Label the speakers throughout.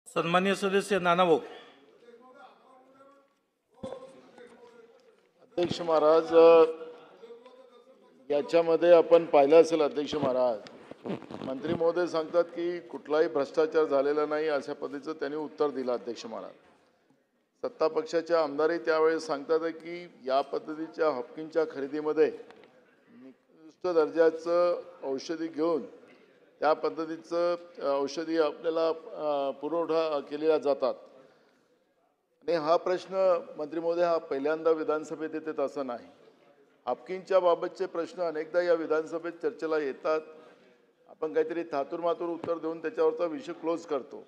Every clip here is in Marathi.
Speaker 1: सन्माननीय सदस्य नानाभाऊ.
Speaker 2: अध्यक्ष महाराज, याच्यामध्ये आपण पाहिलं असेल अध्यक्ष महाराज, मंत्री महोदय सांगतात की कुठलाही भ्रष्टाचार झालेला नाही अशा पद्धतीचं त्यांनी उत्तर दिलं. अध्यक्ष महाराज, सत्ता पक्षाचे आमदारही त्यावेळेस सांगतात की या पद्धतीच्या हॉपकिनच्या खरेदीमध्ये निकृष्ट दर्जाचं औषधी घेऊन त्या पद्धतीचं औषधी आपल्याला पुरवठा केलेल्या जातात. आणि हा प्रश्न मंत्री महोदय हा पहिल्यांदा विधानसभेत येतात असं नाही. हाफकिनच्या बाबतचे प्रश्न अनेकदा या विधानसभेत चर्चेला येतात. आपण काहीतरी थातुरमातुर उत्तर देऊन त्याच्यावरचा विषय क्लोज करतो,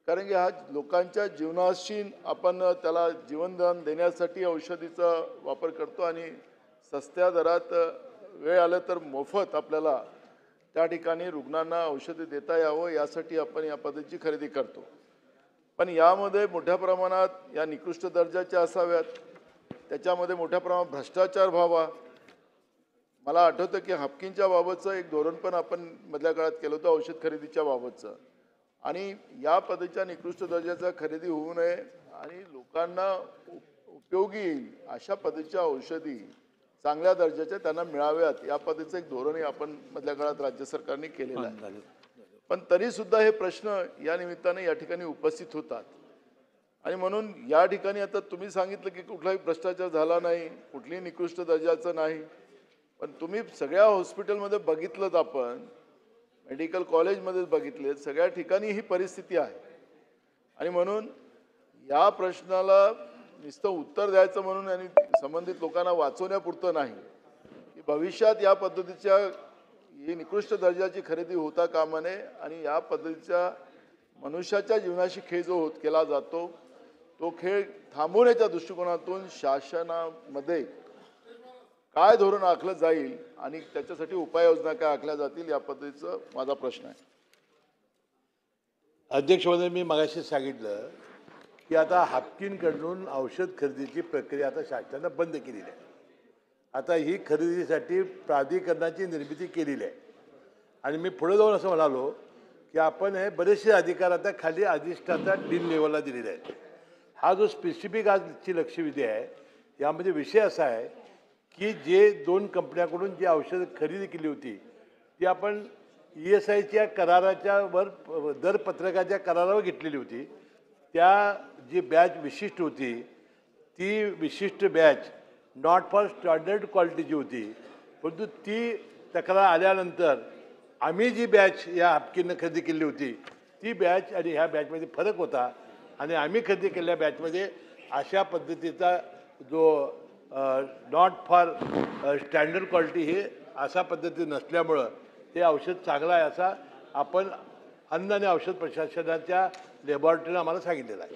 Speaker 2: कारण की हा लोकांच्या जीवनाशी आपण त्याला जीवनदान देण्यासाठी औषधीचा वापर करतो आणि सस्त्या दरात वेळ आलं तर मोफत आपल्याला त्या ठिकाणी रुग्णांना औषधे देता यावं यासाठी आपण या पद्धतीची खरेदी करतो. पण यामध्ये मोठ्या प्रमाणात या निकृष्ट दर्जाच्या असाव्यात, त्याच्यामध्ये मोठ्या प्रमाणात भ्रष्टाचार व्हावा. मला आठवतं की हाफकिनच्या बाबतचं एक धोरण पण आपण मधल्या काळात केलं होतं औषध खरेदीच्या बाबतचं. आणि या पद्धतीच्या निकृष्ट दर्जाचा खरेदी होऊ नये आणि लोकांना उपयोगी येईल अशा पद्धतीच्या औषधी चांगल्या दर्जाच्या त्यांना मिळाव्यात या पद्धतीचं एक धोरणही आपण मधल्या काळात राज्य सरकारने केलेलं आहे. पण तरीसुद्धा हे प्रश्न या निमित्ताने या ठिकाणी उपस्थित होतात. आणि म्हणून या ठिकाणी आता तुम्ही सांगितलं की कुठलाही भ्रष्टाचार झाला नाही, कुठलीही निकृष्ट दर्जाचं नाही, पण तुम्ही सगळ्या हॉस्पिटलमध्ये बघितलं, आपण मेडिकल कॉलेजमध्ये बघितले, सगळ्या ठिकाणी ही परिस्थिती आहे. आणि म्हणून या प्रश्नाला नुसतं उत्तर द्यायचं म्हणून आणि संबंधित लोकांना वाचवण्यापुरतं नाही, की भविष्यात या पद्धतीच्या ही निकृष्ट दर्जाची खरेदी होता कामा नये आणि या पद्धतीच्या मनुष्याच्या जीवनाशी खेळ जो केला जातो तो खेळ थांबवण्याच्या दृष्टिकोनातून शासनामध्ये काय धोरण आखलं जाईल आणि त्याच्यासाठी उपाययोजना काय आखल्या जातील या पद्धतीचा माझा प्रश्न आहे.
Speaker 3: अध्यक्ष महोदय, मी मगाशी सांगितलं की आता हाफकिनकडून औषध खरेदीची प्रक्रिया आता शासनानं बंद केलेली आहे. आता ही खरेदीसाठी प्राधिकरणाची निर्मिती केलेली आहे. आणि मी पुढे जाऊन असं म्हणालो की आपण हे बरेचसे अधिकार आता खाली अधिष्ठाता डीन लेवलला दिलेले आहेत. हा जो स्पेसिफिक आजची लक्षवेधी आहे यामध्ये विषय असा आहे की जे 2 कंपन्याकडून जी औषधं खरेदी केली होती ती आपण ESIच्या कराराच्या वर दरपत्रकाच्या करारावर घेतलेली होती. त्या जी बॅच विशिष्ट होती ती विशिष्ट बॅच नॉट फॉर स्टँडर्ड क्वालिटीची होती. परंतु ती तक्रार आल्यानंतर आम्ही जी बॅच या हाफकिननं खरेदी केली होती ती बॅच आणि ह्या बॅचमध्ये फरक होता आणि आम्ही खरेदी केलेल्या बॅचमध्ये अशा पद्धतीचा जो नॉट फॉर स्टँडर्ड क्वालिटी हे अशा पद्धती नसल्यामुळं ते औषध चांगलं आहे असा आपण अन्न आणि औषध प्रशासनाच्या लॅबॉरेटरीनं आम्हाला सांगितलेलं आहे.